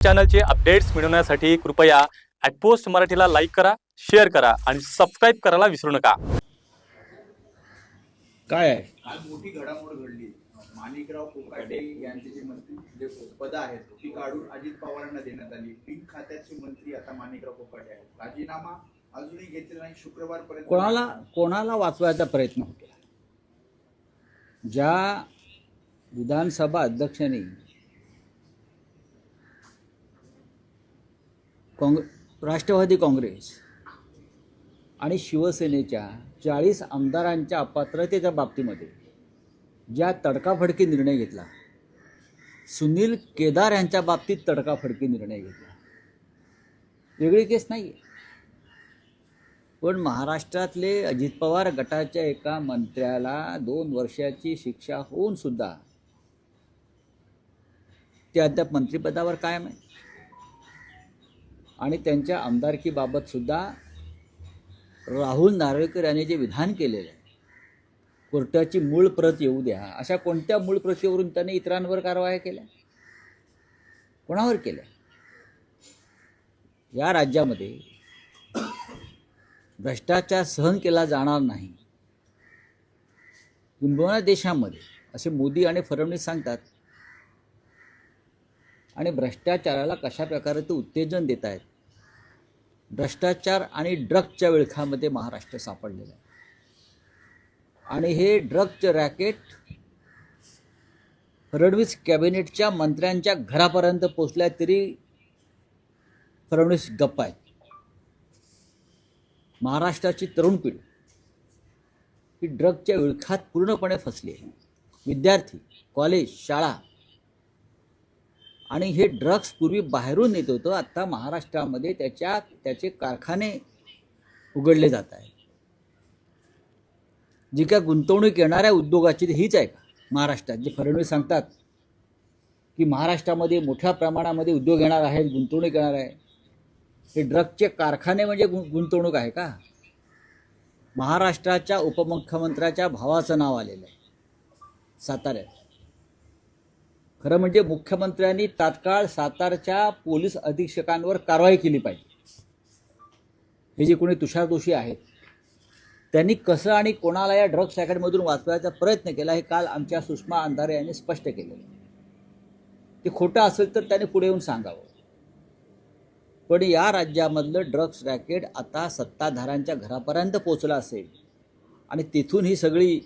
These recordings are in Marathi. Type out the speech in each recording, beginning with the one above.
चॅनलचे अपडेट्स मिळवण्यासाठी कृपया @पोस्ट मराठीला लाईक करा, शेअर करा आणि सबस्क्राइब करायला विसरू नका। काय आहे? काल मोठी घडामोड घडली। माणिकराव कोकाटे यांचे जे मंत्री जे पद आहेत ती काढून अजित पवारांना देण्यात आली। पीक खात्याचे मंत्री आता माणिकराव कोकाटे आहेत। राजीनामा अजूनही घेतलेला नाही, शुक्रवारपर्यंत कोणाला वाचवायचा प्रयत्न होता? ज्या विधानसभा अध्यक्षांनी राष्ट्रवादी काँग्रेस आणि शिवसेनेच्या 40 आमदारांच्या अपात्रतेच्या बाबतीमध्ये ज्या तडकाफडकी निर्णय घेतला, सुनील केदार यांच्या बाबतीत तडकाफडकी निर्णय घेतला, वेगळी केस नाही आहे। पण महाराष्ट्रातले अजित पवार गटाच्या एका मंत्र्याला 2 वर्षाची शिक्षा होऊन सुद्धा ते अद्याप मंत्रिपदावर कायम आहे। आणि त्यांच्या आमदारकीबाबत सुद्धा राहुल नार्वेकर यांनी जे विधान केलेलं आहे, कोर्टाची मूळ प्रत येऊ द्या, अशा कोणत्या मूळ प्रतीवरून त्यांनी इतरांवर कारवाया केल्या? कोणावर केल्या? या राज्यामध्ये भ्रष्टाचार सहन केला जाणार नाही, किंबहुना देशामध्ये, असे मोदी आणि फडणवीस सांगतात। आणि भ्रष्टाचाराला कशा प्रकारे ते उत्तेजन देत आहेत। भ्रष्टाचार आणि ड्रग्जच्या विळखामध्ये महाराष्ट्र सापडलेला आहे। आणि हे ड्रग्जचं रॅकेट फडणवीस कॅबिनेटच्या मंत्र्यांच्या घरापर्यंत पोचल्या तरी फडणवीस गप्प आहेत। महाराष्ट्राची तरुण पिढी ही ड्रग्जच्या विळखात पूर्णपणे फसली आहे। विद्यार्थी, कॉलेज, शाळा, आणि हे ड्रग्स पूर्वी बाहेरून येत होतं, आता महाराष्ट्रामध्ये त्याचे कारखाने उघडले जात आहेत। जी काय गुंतवणूक येणाऱ्या उद्योगाची हीच आहे का महाराष्ट्रात? जे फडणवीस सांगतात की महाराष्ट्रामध्ये मोठ्या प्रमाणामध्ये उद्योग येणार आहेत, गुंतवणूक येणार आहे, हे ड्रग्सचे कारखाने म्हणजे गुंतवणूक आहे का? महाराष्ट्राच्या उपमुख्यमंत्र्याच्या भावाचं नाव आलेलं आहे साताऱ्यात। खरं म्हणजे मुख्यमंत्र्यांनी तात्काळ सातारच्या पोलीस अधीक्षकांवर कारवाई केली पाहिजे। हे जे कोणी तुषार दोषी आहेत त्यांनी कसं आणि कोणाला या ड्रग्स रॅकेटमधून वाचवायचा प्रयत्न केला हे काल आमच्या सुषमा अंधारे यांनी स्पष्ट केलेलं आहे। ते खोटं असेल तर त्यांनी पुढे येऊन सांगावं। पण या राज्यामधलं ड्रग्स रॅकेट आता सत्ताधाऱ्यांच्या घरापर्यंत पोचलं असेल आणि तिथून ही सगळी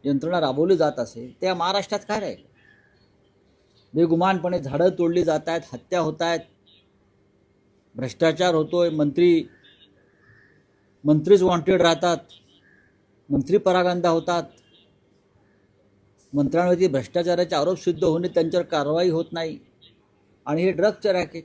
यंत्रणा राबवली जात असेल, त्या महाराष्ट्रात काय राहील? बेगुमानपणे झाडं तोडली जात आहेत, हत्या होत आहेत, भ्रष्टाचार होतोय, मंत्रीच वॉन्टेड राहतात, मंत्री परागंदा होतात, मंत्र्यांवरती भ्रष्टाचाराचे आरोप सिद्ध होणे त्यांच्यावर कारवाई होत नाही, आणि हे ड्रग्जचं रॅकेट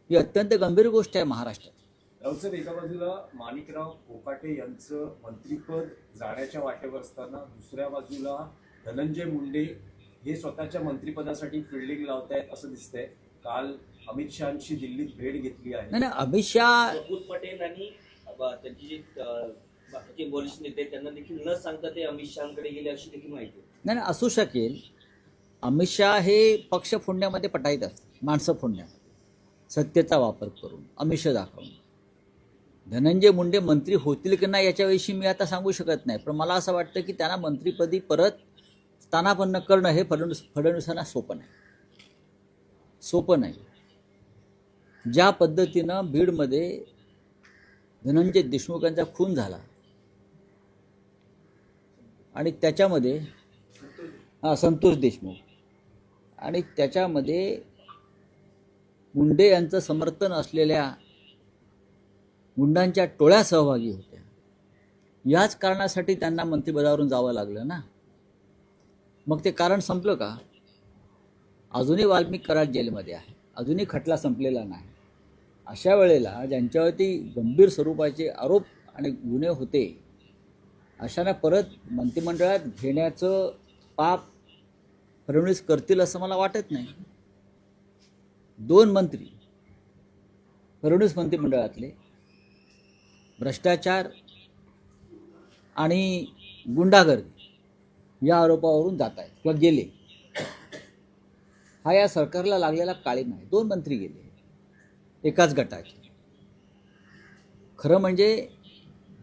ही अत्यंत गंभीर गोष्ट आहे महाराष्ट्रात। राऊसाहेब, एका बाजूला माणिकराव कोकाटे यांचं मंत्रिपद जाण्याच्या वाटेवर असताना दुसऱ्या बाजूला धनंजय मुंडे हे स्वतःच्या मंत्रिपदासाठी फिल्डिंग लावतायत असं दिसतंय। काल अमित शहांची दिल्लीत भेट घेतली आहे। नाही, अमित शहा पटेल आणि त्यांची जे बाकीचे वरिष्ठ नेते त्यांना देखील न सांगता ते अमित शहांकडे गेले अशी देखील माहिती आहे। नाही, असू शकेल। अमित शहा हे पक्ष फोडण्यामध्ये पटाईत असतात, माणसं फोडण्यामध्ये, सत्तेचा वापर करून, आमिष दाखवून। धनंजय मुंडे मंत्री होतील की नाही याच्याविषयी मी आता सांगू शकत नाही, पण मला असं वाटतं की त्यांना मंत्रिपदी परत स्थानापन्न करणं हे फडणवीसांना सोपं नाही। ज्या पद्धतीनं बीडमध्ये धनंजय देशमुख यांचा खून झाला आणि त्याच्यामध्ये संतोष देशमुख, आणि त्याच्यामध्ये मुंडे यांचं समर्थन असलेल्या गुंडांच्या टोळ्या सहभागी होत्या, याच कारणासाठी त्यांना मंत्रिपदावरून जावं लागलं ना। मग ते कारण संपलं का? अजूनही वाल्मिक कराड जेलमध्ये आहे, अजूनही खटला संपलेला नाही। अशा वेळेला ज्यांच्यावरती गंभीर स्वरूपाचे आरोप आणि गुन्हे होते, अशांना परत मंत्रिमंडळात घेण्याचं पाप फडणवीस करतील असं मला वाटत नाही। 2 मंत्री फडणवीस मंत्रिमंडळातले भ्रष्टाचार आणि गुंडागर्दी या आरोपावरून जात आहेत किंवा गेले, हा या सरकारला लागलेला काळीमा आहे. 2 मंत्री गेले एकाच गटाचे. खरं म्हणजे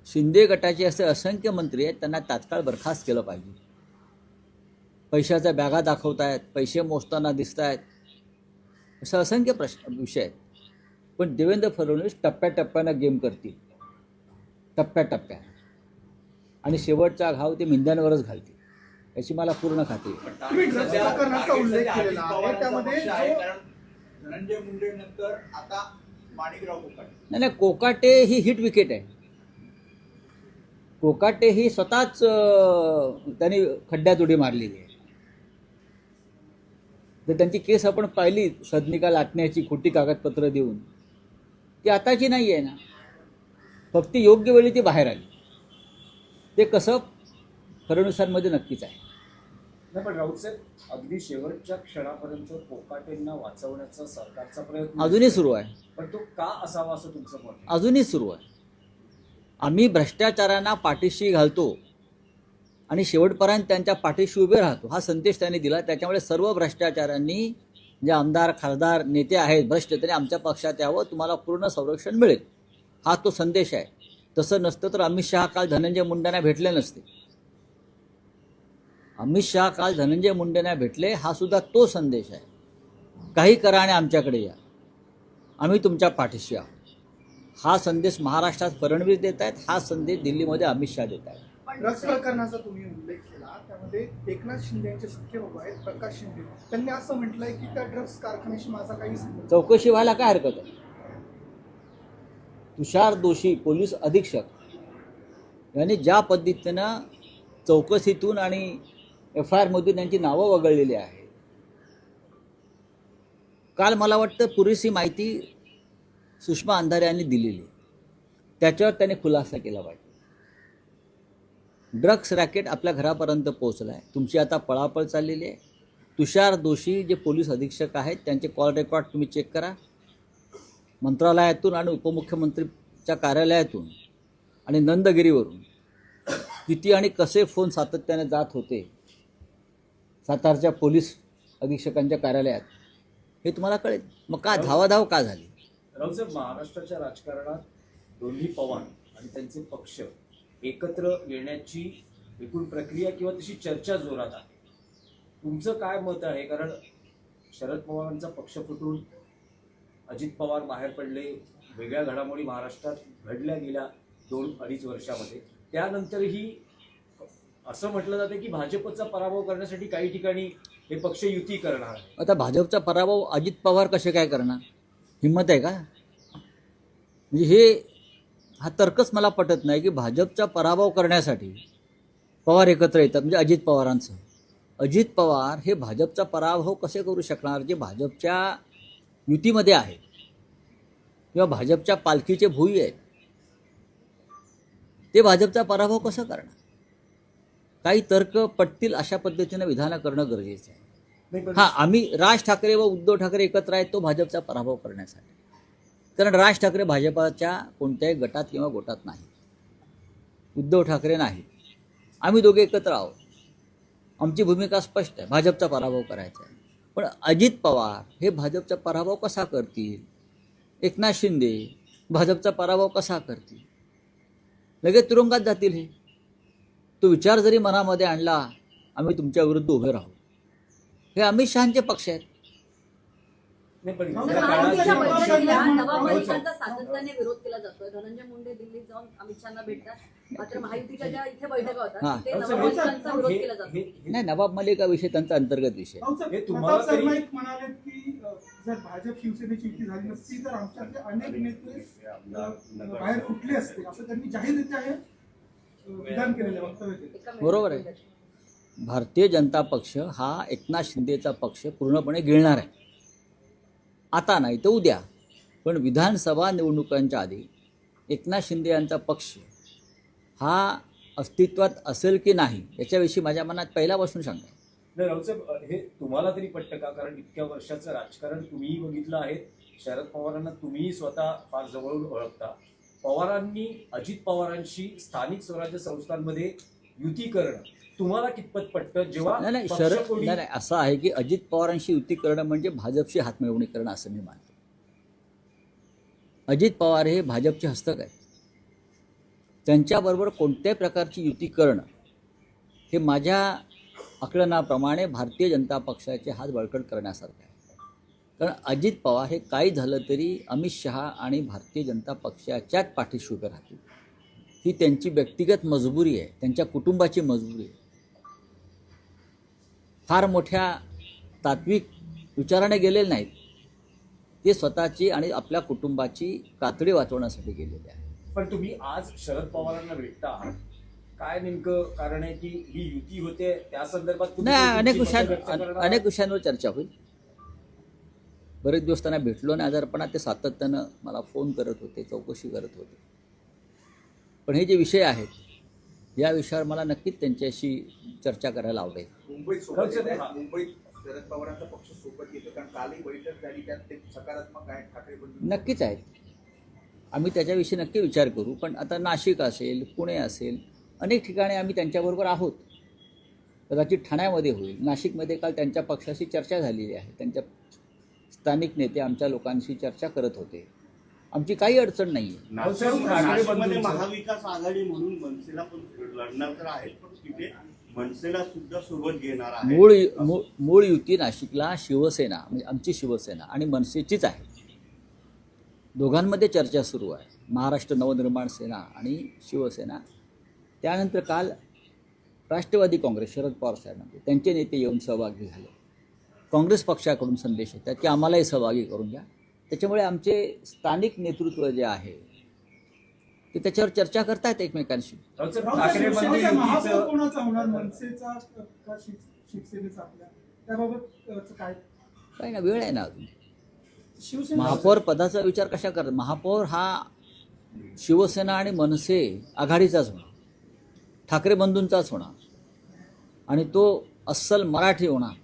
शिंदे गटाचे असे असंख्य मंत्री आहेत, त्यांना तात्काळ बरखास्त केलं पाहिजे. पैशाच्या बॅगा दाखवतायत, पैसे मोजताना दिसत आहेत, असं असंख्य विषय आहेत. पण देवेंद्र फडणवीस टप्प्याटप्प्यानं गेम करतील, टप्प्याटप्प्यानं, आणि शेवटचा घाव ते मिंद्यांवरच घालतील, याची मला पूर्ण खात्री आहे. तुम्ही ड्रग्स प्रकरणाचा उल्लेख केलेला आहे, त्यामध्ये धनंजय मुंडे नंतर आता माणिकराव कोकाटे. नाही, कोकाटे ही हिट विकेट आहे. कोकाटे ही स्वतःच त्यांनी खड्ड्यात उडी मारलेली आहे. जर त्यांची केस आपण पाहिली, सदनिका लाटण्याची खोटी कागदपत्र देऊन, ती आताची नाही आहे ना, फक्त योग्य वेळी ती बाहेर आली. ते कसं फडणवीसांमध्ये नक्कीच आहे. नाही, पण राऊत साहेब अगदी शेवटच्या क्षणापर्यंत कोकाटेंना वाचवण्याचा सरकारचा प्रयत्न अजूनही सुरू आहे. पण तो का असावा असं तुमचं मत आहे? अजूनही सुरू आहे. आम्ही भ्रष्टाचारांना पाठीशी घालतो आणि शेवटपर्यंत त्यांच्या पाठीशी उभे राहतो, हा संदेश त्यांनी दिला. त्याच्यामुळे सर्व भ्रष्टाचारांनी, जे आमदार खासदार नेते आहेत भ्रष्ट, त्यांनी आमच्या पक्षात यावं, तुम्हाला पूर्ण संरक्षण मिळेल, हा तो संदेश आहे. तसं नसतं तर अमित शहा काल धनंजय मुंडेंना भेटले नसते. अमित शहा काल धनंजय मुंडेंना भेटले, हा सुद्धा तो संदेश आहे. काही करा आणि आमच्याकडे या, आम्ही तुमच्या पाठीशी आहोत. हा संदेश महाराष्ट्रात फडणवीस देत आहेत, हा संदेश दिल्लीमध्ये अमित शहा देत आहेत. ड्रग्स प्रकरणाचा तुम्ही उल्लेख केला, त्यामध्ये एकनाथ शिंदे यांचे सख्खे बाबा आहेत प्रकाश शिंदे, त्यांनी असं म्हटलंय की त्या ड्रग्स कारखान्याशी माझा काही संबंध. चौकशी व्हायला काय हरकत आहे? तुषार दोशी पोलीस अधीक्षक यांनी ज्या पद्धतीनं चौकशीतून आणि FIR मधून यांची नावं वगळलेली आहेत, काल मला वाटतं पुरेशी माहिती सुषमा अंधारे यांनी दिलेली, त्याच्यावर त्याने खुलासा केला पाहिजे. ड्रग्स रॅकेट आपल्या घरापर्यंत पोहोचला आहे, तुमची आता पळापळ चाललेली आहे. तुषार दोशी जे पोलीस अधीक्षक आहेत, त्यांचे कॉल रेकॉर्ड तुम्ही चेक करा. मंत्रालयातून आणि उपमुख्यमंत्रीच्या कार्यालयातून आणि नंदगिरीवरून किती आणि कसे फोन सातत्याने जात होते सातारच्या पोलीस अधीक्षकांच्या कार्यालयात, हे तुम्हाला कळेल. मग का धावाधाव का झाली? राऊतसाहेब, महाराष्ट्राच्या राजकारणात दोन्ही पवार आणि त्यांचे पक्ष एकत्र येण्याची एकूण प्रक्रिया किंवा तशी चर्चा जोरात आहे. तुमचं काय मत आहे? कारण शरद पवारांचा पक्ष फुटून अजित पवार बाहेर पडले, वेगळ्या घडामोडी महाराष्ट्रात घडल्या गेल्या 2-2.5 वर्षामध्ये. त्यानंतरही असं म्हटलं जातं की भाजपचा पराभव करण्यासाठी काही ठिकाणी हे पक्ष युती करणार आहे. आता भाजपचा पराभव अजित पवार कसे काय करणार? हिंमत आहे का? म्हणजे हा तर्कच मला पटत नाही की भाजपचा पराभव करण्यासाठी पवार एकत्र येतात. म्हणजे अजित पवारांचं, अजित पवार हे भाजपचा पराभव कसे करू शकणार, जे भाजपच्या युतीमध्ये आहेत किंवा भाजपच्या पालखीचे भुई आहेत, ते भाजपचा पराभव कसं करणार? काही तर्क पटतील अशा पद्धतीनं विधानं करणं गरजेचं आहे. हां, आम्ही राज ठाकरे व उद्धव ठाकरे एकत्र आहेत तो भाजपचा पराभव करण्यासाठी, कारण राज ठाकरे भाजपाच्या कोणत्याही गटात किंवा गोटात नाही, उद्धव ठाकरे नाही, आम्ही दोघे एकत्र आहोत. आमची भूमिका स्पष्ट आहे, भाजपचा पराभव करायचा आहे. पण अजित पवार हे भाजपचा पराभव कसा करतील? एकनाथ शिंदे भाजपचा पराभव कसा करतील? लगेच तुरुंगात जातील. हे तो विचार जरी मनामध्ये आणला, आम्ही तुमच्या विरुद्ध उभे राहू, हे अमित शहाचे पक्ष आहेत. नाही, पण राऊत या साहेब, काळात जे राऊत पक्ष- साहेब, नवामालिकांचा सातत्याने विरोध केला जातोय. धनंजय मुंडे दिल्लीत जाऊन अमित शहाना भेटतात, मात्र महायुतीच्या ज्या इथे बैठका हां. होतात तिथे राऊत साहेब, नवामालिकांचा विरोध केला हे- जातो. हे- नाही, नवाब मलिक हा विषय त्यांचा अंतर्गत विषय. राऊत साहेब, हे तुम्हाला प्रताप तरी- सरनाईक म्हणाले की जर भाजप शिवसेनेची युती झाली नसती तर आमच्यातले अनेक नेते बाहेर फुटले असते, असं त्यांनी जाहीररित्या हे विधान केलेलं आहे, वक्तव्य केलं. एका बरोबर आहे. भारतीय जनता पक्ष हा एकनाथ शिंदेचा पक्ष पूर्णपणे गिळणार आहे. आता नाही तर उद्या, पण विधानसभा निवडणुकांच्या आधी एकनाथ शिंदे यांचा पक्ष हा अस्तित्वात असेल की नाही याच्याविषयी माझ्या मनात पहिल्यापासून शंका आहे. नाही, राऊतसाहेब, हे तुम्हाला तरी पटतं का? कारण इतक्या वर्षाचं राजकारण तुम्हीही बघितलं आहे, शरद पवारांना तुम्हीही स्वतः फार जवळून ओळखता. पवारांनी अजित पवारांशी स्थानिक स्वराज्य संस्थांमध्ये युती करणं तुम्हाला कितपत पटतं जेव्हा नाही पक्ष शरद कोणी- नाही असं आहे की अजित पवारांशी युती करणं म्हणजे भाजपशी हातमिळवणी करणं असं मी मानतो. अजित पवार हे भाजपचे हस्तक आहेत. त्यांच्याबरोबर कोणत्याही प्रकारची युती करणं हे माझ्या आकलनाप्रमाणे भारतीय जनता पक्षाचे हात बळकट करण्यासारखं आहे. कारण अजित पवार हे काही झालं तरी अमित शहा आणि भारतीय जनता पक्षाच्याच पाठीशी उभे राहतील. ही त्यांची व्यक्तिगत मजबुरी आहे, त्यांच्या कुटुंबाची मजबुरी आहे. फार मोठ्या तात्विक विचाराने गेलेले नाहीत, ते स्वतःची आणि आपल्या कुटुंबाची कातडी वाचवण्यासाठी गेलेले आहे. पण तुम्ही आज शरद पवारांना भेटता, काय नेमकं कारण आहे की ही युती होते त्या संदर्भात तुम्ही नाही तुमची मतं व्यक्त करणार आहात? अनेक विषयांवर चर्चा होईल. बरेच दिवस त्यांना भेटलो नाही आजारपणात, ते सातत्यानं मला फोन करत होते, चौकशी करत होते. पण हे जे विषय आहेत या विषयावर मला नक्कीच त्यांच्याशी चर्चा करायला आवडेल. मुंबईत सोबत येत आहेत. मुंबईत शरद पवारांचा पक्ष सोबत येतो, कारण कालही बैठक झाली, त्यात ते सकारात्मक आहेत ठाकरे बंधू. नक्कीच आहेत, आम्ही त्याच्याविषयी नक्की विचार करू. पण आता नाशिक असेल, पुणे असेल, अनेक ठिकाणी आम्ही त्यांच्याबरोबर आहोत. कदाचित ठाण्यामध्ये होईल, नाशिकमध्ये काल त्यांच्या पक्षाशी चर्चा झालेली आहे. त्यांच्या स्थानिक नेते आमच्या लोकांशी चर्चा करत होते. आमची काही अडचण नाही आहे. नाशिकमध्ये महाविकास आघाडी म्हणून मनसेला पण लढणार तर आहेत, पण तिथे मनसेला सुद्धा सोबत घेणार आहे. मूळ युती नाशिकला शिवसेना म्हणजे आमची शिवसेना आणि मनसेचीच आहे. दोघांमध्ये चर्चा सुरू आहे, महाराष्ट्र नवनिर्माण सेना आणि शिवसेना. त्यानंतर काल राष्ट्रवादी काँग्रेस शरद पवार साहेबांचे त्यांचे नेते येऊन सहभागी झाले. काँग्रेस पक्षाकडून संदेश येतात की आम्हालाही सहभागी करून घ्या. त्याच्यामुळे आमचे स्थानिक नेतृत्व जे आहे ते त्याच्यावर चर्चा करतायत एकमेकांशी. ठाकरे बंधू शिवसेनेचा महापौर युतीचं कोणाचा होणार, मनसेचा का शिवसेनेचा आपल्या, त्याबाबत काय काही ना, वेळ आहे ना अजून. शिवसेना महापौर पदाचा विचार कशा करत? महापौर हा शिवसेना आणि मनसे आघाडीचाच होणार, ठाकरे बंधूंचाच होणार आणि तो अस्सल मराठी होणार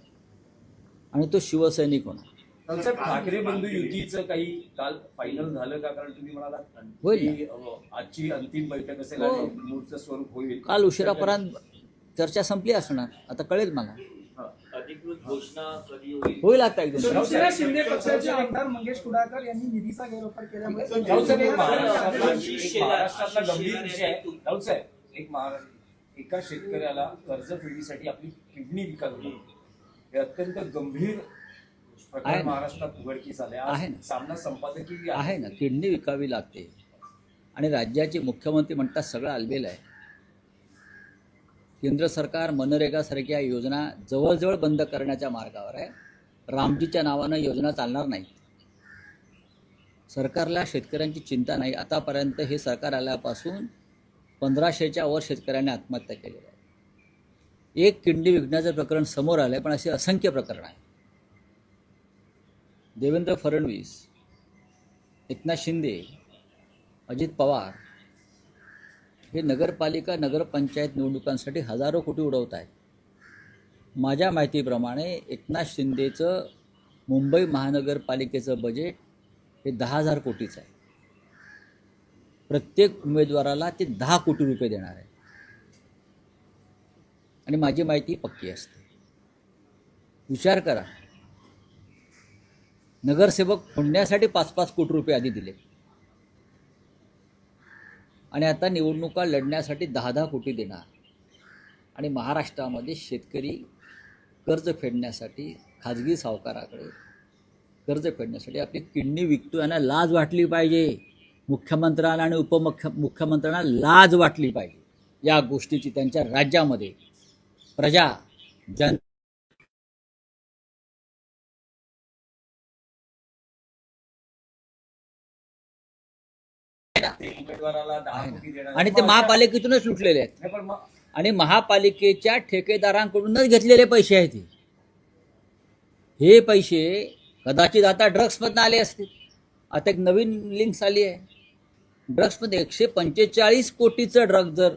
आणि तो शिवसैनिक होणार. साहेब, ठाकरे बंधू युतीचं काही काल फायनल झालं का? कारण तुम्ही म्हणाला होईल ना. की आजची अंतिम बैठक असेल हो. आणि मूळचं स्वरूप होईल. काल उशिरापर्यंत चर्चा संपली असणार, आता कळेल मला. अधिकृत घोषणा कधी होईल? होईल आता एकदम. शिवसेना शिंदे पक्षाचे आमदार मंगेश कुडाळकर यांनी निधीचा गैरवापर केल्यामुळे राऊत साहेब, एक महाराष्ट्रातला गंभीर विषय आहे. राऊत साहेब, एका शेतकऱ्याला कर्जफेडीसाठी आपली किडनी विकावी लागली. हे अत्यंत गंभीर आहे प्रकार ना. महाराष्ट्रात उघडकीस आले. आहे आज ना. सामना संपादकीय आहे ना, किडनी विकावी लागते आणि राज्याचे मुख्यमंत्री म्हणतात सगळं आलबेल आहे. केंद्र सरकार मनरेगासारख्या योजना जवळजवळ बंद करण्याच्या मार्गावर आहे. रामजीच्या नावानं योजना चालणार नाही. सरकारला शेतकऱ्यांची चिंता नाही. आतापर्यंत हे सरकार आल्यापासून 1500च्या वर शेतकऱ्यांनी आत्महत्या केलेल्या आहेत. एक किडनी विकण्याचं प्रकरण समोर आलं आहे, पण असे असंख्य प्रकरण आहे. देवेंद्र फडणवीस, एकनाथ शिंदे, अजित पवार हे नगरपालिका नगरपंचायत निवडणुकांसाठी हजारो कोटी उडवत आहेत. माझ्या माहितीप्रमाणे एकनाथ शिंदेचं मुंबई महानगरपालिकेचं बजेट हे 10,000 कोटीचं आहे. प्रत्येक उमेदवाराला ते 10 कोटी रुपये देणार आहे आणि माझी माहिती पक्की असते. विचार करा, नगरसेवक फोडण्यासाठी 5-5 कोटी रुपये आधी दिले आणि आता निवडणुका लढण्यासाठी 10-10 कोटी देणार. आणि महाराष्ट्रामध्ये शेतकरी कर्ज फेडण्यासाठी खाजगी सावकाराकडे कर्ज फेडण्यासाठी आपली किडनी विकतो. यांना लाज वाटली पाहिजे. मुख्यमंत्र्यांना आणि उपमुख्यमंत्र्यांना लाज वाटली पाहिजे या गोष्टीची. त्यांच्या राज्यामध्ये प्रजा जन उमेदवाराला 10 कोटी देणार आणि ते महापालिकेतूनच लुटलेले आहेत नाही, पण मग आणि महापालिकेच्या ठेकेदारांकडूनच घेतलेले पैसे आहेत. हे पैसे कदाचित आता ड्रग्समधून आले असतील. आता एक नवीन लिंक्स आली आहे. ड्रग्समध्ये 145 कोटीचं ड्रग जर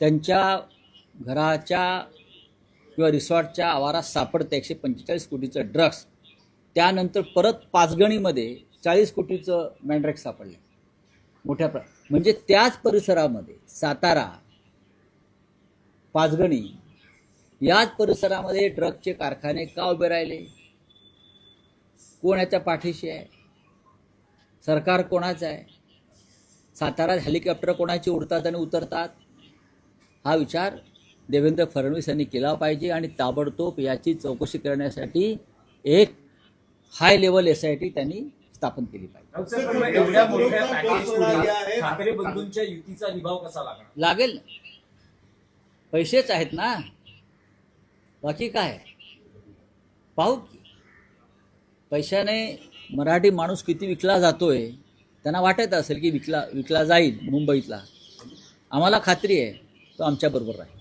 त्यांच्या घराच्या किंवा रिसॉर्टच्या आवारात सापडतं, 145 कोटीचं ड्रग्स. त्यानंतर परत पाचगणीमध्ये 40 कोटीचं मॅन्ड्रेक्स सापडलं म्हणजे त्याच परिसरामध्ये सातारा पाचगणी याच परिसरामध्ये ड्रगचे कारखाने का उभे राहिले? कोण याच्या पाठीशी आहे? सरकार कोणाचं आहे? साताऱ्यात हेलिकॉप्टर कोणाची उडतात आणि उतरतात? हा विचार देवेंद्र फडणवीस यांनी केला पाहिजे आणि ताबडतोब याची चौकशी करण्यासाठी एक हाय लेवल SIT त्यांनी स्थापन केली पाहिजे. एवढ्या मोठ्या पॅकेज ठाकरे बंधूंच्या युतीचा निभाव कसा लागणार? लागेल ना, पैसेच आहेत ना, बाकी काय? पाहू की पैशाने मराठी माणूस किती विकला जातोय. त्यांना वाटत असेल की विकला जाईल मुंबईतला. आम्हाला खात्री आहे तो आमच्याबरोबर राहील.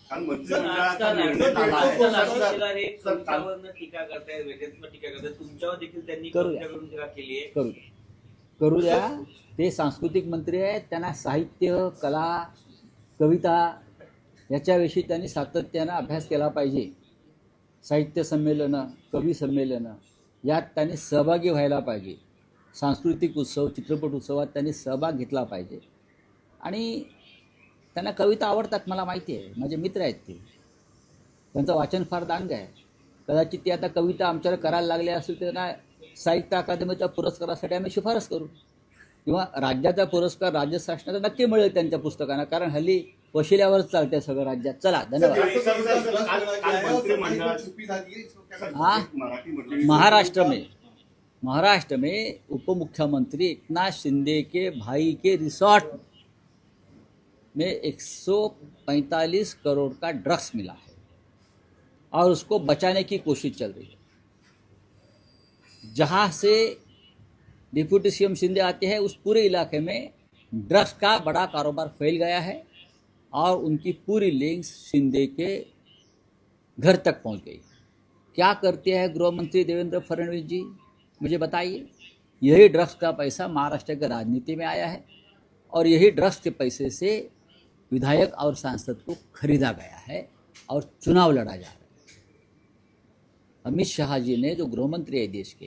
कारण सर, आजकाल मंत्रिमंडळात आजकाल हे तुमच्यावरनं टीका करतायत, वेगळ्याच टीका करतायत. तुमच्यावर देखील त्यांनी करूया. करून टीका केली आहे. करू द्या. ते सांस्कृतिक मंत्री आहेत, त्यांना साहित्य, कला, कविता याच्याविषयी त्यांनी सातत्यानं अभ्यास केला पाहिजे. साहित्य संमेलनं, कवी संमेलनं यात त्यांनी सहभागी व्हायला पाहिजे. सांस्कृतिक उत्सव, चित्रपट उत्सवात त्यांनी सहभाग घेतला पाहिजे. आणि त्यांना कविता आवडतात, मला माहिती आहे, माझे मित्र आहेत ते. त्यांचं वाचन फार दांडगं आहे. कदाचित ती आता कविता आमच्यावर करायला लागले असेल तर त्यांना साहित्य अकादमीच्या पुरस्कारासाठी आम्ही शिफारस करू, किंवा राज्याचा पुरस्कार राज्य शासनाचा नक्की मिळेल त्यांच्या पुस्तकांना, कारण हल्ली वशिल्यावरच चालते सगळं राज्यात. चला, धन्यवाद. हाँ, महाराष्ट्र में उप मुख्यमंत्री एकनाथ शिंदे के भाई के रिसोर्ट में 145 करोड़ का ड्रग्स मिला है और उसको बचाने की कोशिश चल रही है. जहां से डिप्टी CM शिंदे आते हैं उस पूरे इलाके में ड्रग्स का बड़ा कारोबार फैल गया है और उनकी पूरी लिंक्स शिंदे के घर तक पहुंच गई. क्या करते हैं गृह मंत्री देवेंद्र फडणवीस जी, मुझे बताइए. यही ड्रग्स का पैसा महाराष्ट्र की राजनीति में आया है और यही ड्रग्स के पैसे से विधायक और सांसद को खरीदा गया है और चुनाव लड़ा जा रहा है. अमित शाह जी ने, जो गृह मंत्री है देश के,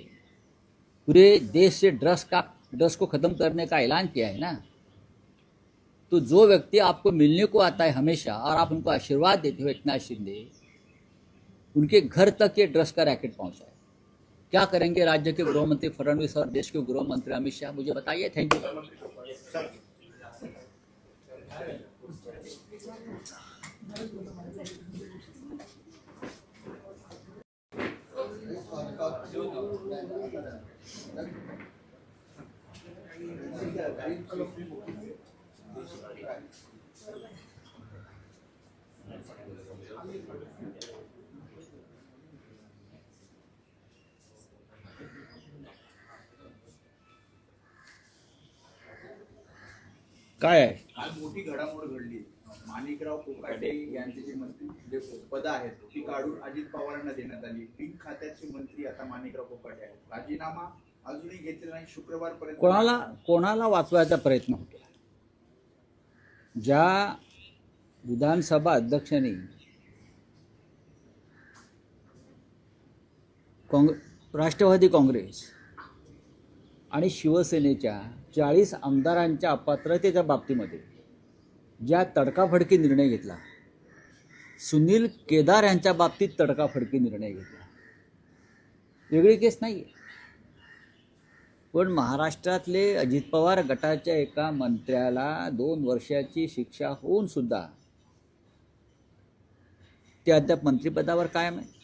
पूरे देश से ड्रग्स को खत्म करने का ऐलान किया है ना. तो जो व्यक्ति आपको मिलने को आता है हमेशा और आप उनको आशीर्वाद देते हो, एकनाथ शिंदे, उनके घर तक ये ड्रग्स का रैकेट पहुंचा है. क्या करेंगे राज्य के गृह मंत्री फडणवीस और देश के गृह मंत्री अमित शाह, मुझे बताइए. Thank you. काय आहे? आज मोठी घडामोड घडली. माणिकराव कोकाटे यांचे जे मंत्री जे पद आहेत ती काढून अजित पवारांना देण्यात आली. पिंक खात्याचे मंत्री आता माणिकराव कोकाटे आहेत. राजीनामा अजूनही घेतलेला नाही. शुक्रवारपर्यंत कोणाला वाचवायचा प्रयत्न होतो. ज्या विधानसभा अध्यक्षांनी राष्ट्रवादी काँग्रेस आणि शिवसेनेच्या 40 आमदारांच्या अपात्रतेच्या बाबतीमध्ये ज्या तडकाफडकी निर्णय घेतला, सुनील केदार यांच्या बाबतीत तडकाफडकी निर्णय घेतला, वेगळी केस नाही आहे. पण महाराष्ट्रातले अजित पवार गटाच्या एका मंत्र्याला 2 वर्षाची शिक्षा होऊन सुद्धा ते अद्याप मंत्रिपदावर कायम आहे.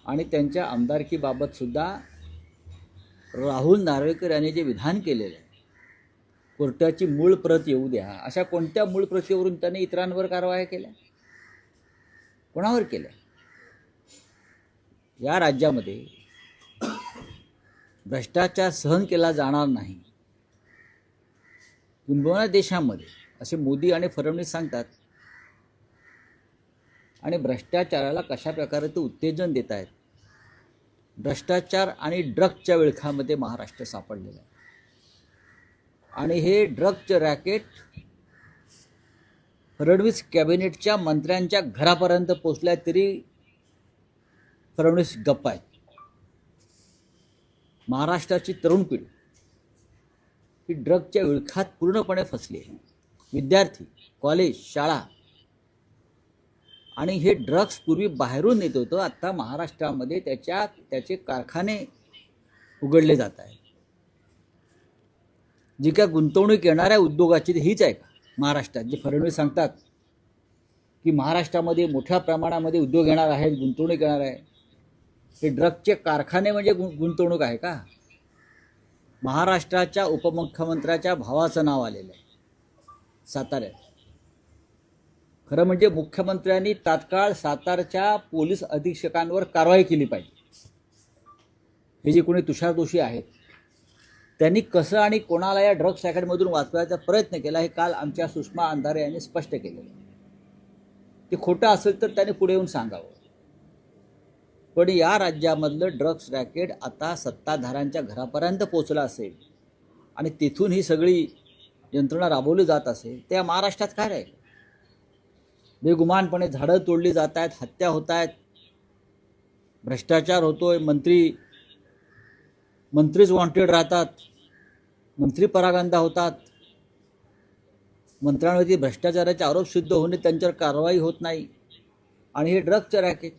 आणि त्यांच्या आमदारकीबाबत सुद्धा राहुल नार्वेकर यांनी जे विधान केलेलं आहे, कोर्टाची मूळ प्रत येऊ द्या, अशा कोणत्या मूळ प्रतीवरून त्यांनी इतरांवर कारवाया केल्या? कोणावर केल्या? या राज्यामध्ये भ्रष्टाचार सहन केला जाणार नाही, किंबहुना देशामध्ये, असे मोदी आणि फडणवीस सांगतात. आणि भ्रष्टाचाराला कशा प्रकारे ते उत्तेजन देत आहेत. भ्रष्टाचार आणि ड्रग्सच्या विळखामध्ये महाराष्ट्र सापडलेलं आहे. आणि हे ड्रग्सचं रॅकेट फडणवीस कॅबिनेटच्या मंत्र्यांच्या घरापर्यंत पोचल्या तरी फडणवीस गप्प आहेत. महाराष्ट्राची तरुण पिढी ही ड्रग्सच्या विळखात पूर्णपणे फसली आहे. विद्यार्थी, कॉलेज, शाळा आणि हे ड्रग्स पूर्वी बाहेरून येत होतं, आता महाराष्ट्रामध्ये त्याचे कारखाने उघडले जात आहेत. जी काय गुंतवणूक येणाऱ्या उद्योगाची हीच आहे का महाराष्ट्रात? जे फडणवीस सांगतात की महाराष्ट्रामध्ये मोठ्या प्रमाणामध्ये उद्योग येणार आहेत, गुंतवणूक येणार आहे, हे ड्रग्सचे कारखाने म्हणजे गुंतवणूक आहे का? महाराष्ट्राच्या उपमुख्यमंत्र्याच्या भावाचं नाव आलेलं आहे साताऱ्यात. खरं म्हणजे मुख्यमंत्र्यांनी तात्काळ सातारच्या पोलीस अधीक्षकांवर कारवाई केली पाहिजे. हे जे कोणी तुषार दोषी आहेत त्यांनी कसं आणि कोणाला या ड्रग्स रॅकेटमधून वाचवायचा प्रयत्न केला हे काल आमच्या सुषमा अंधारे यांनी स्पष्ट केलेलं. ते खोटं असेल तर त्यांनी पुढे येऊन सांगावं. पण या राज्यामधलं ड्रग्स रॅकेट आता सत्ताधाऱ्यांच्या घरापर्यंत पोचलं असेल आणि तिथून ही सगळी यंत्रणा राबवली जात असेल त्या महाराष्ट्रात काय राहील? बेगुमानपणे झाडं तोडली जात आहेत, हत्या होत आहेत, भ्रष्टाचार होतोय, मंत्रीच वॉन्टेड राहतात, मंत्री परागंदा होतात, मंत्र्यांवरती भ्रष्टाचाराचे आरोप सिद्ध होणे त्यांच्यावर कारवाई होत नाही, आणि हे ड्रग्सचं रॅकेट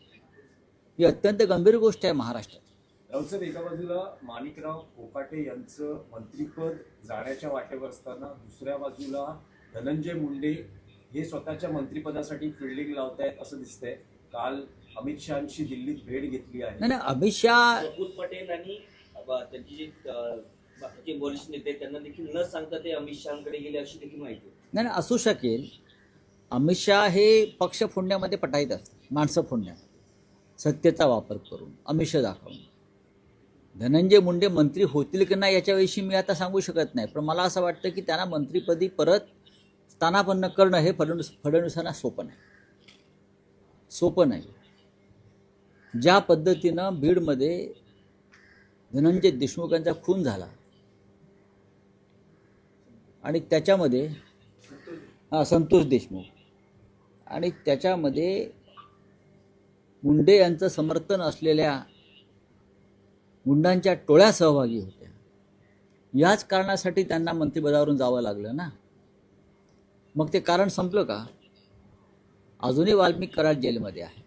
ही अत्यंत गंभीर गोष्ट आहे महाराष्ट्रात. राऊत, एका बाजूला माणिकराव कोकाटे यांचं मंत्रिपद जाण्याच्या वाटेवर असताना दुसऱ्या बाजूला धनंजय मुंडे हे स्वतःच्या मंत्रिपदासाठी फिल्डिंग लावतायत असं दिसतंय. काल अमित शहांची दिल्लीत भेट घेतली आहे. नाही, अमित शहा प्रफुल्ल पटेल आणि त्यांची जे बाकीचे वरिष्ठ नेते त्यांना देखील न सांगता ते अमित शहाकडे गेले अशी देखील माहिती. नाही, असू शकेल. अमित शहा हे पक्ष फोडण्यामध्ये पटाईत असतात, माणसं फोडण्यात, सत्तेचा वापर करून, आमिष दाखवून. धनंजय मुंडे मंत्री होतील की नाही याच्याविषयी मी आता सांगू शकत नाही, पण मला असं वाटतं की त्यांना मंत्रिपदी परत स्थानापन्न करणं हे फडणवीसांना सोपं नाही. ज्या पद्धतीनं बीडमध्ये धनंजय देशमुखांचा खून झाला आणि त्याच्यामध्ये संतोष देशमुख, आणि त्याच्यामध्ये मुंडे यांचं समर्थन असलेल्या गुंडांच्या टोळ्या सहभागी होत्या, याच कारणासाठी त्यांना मंत्रिपदावरून जावं लागलं ना. मग ते कारण संपलं का? अजूनही वाल्मिक कराड जेलमध्ये आहे.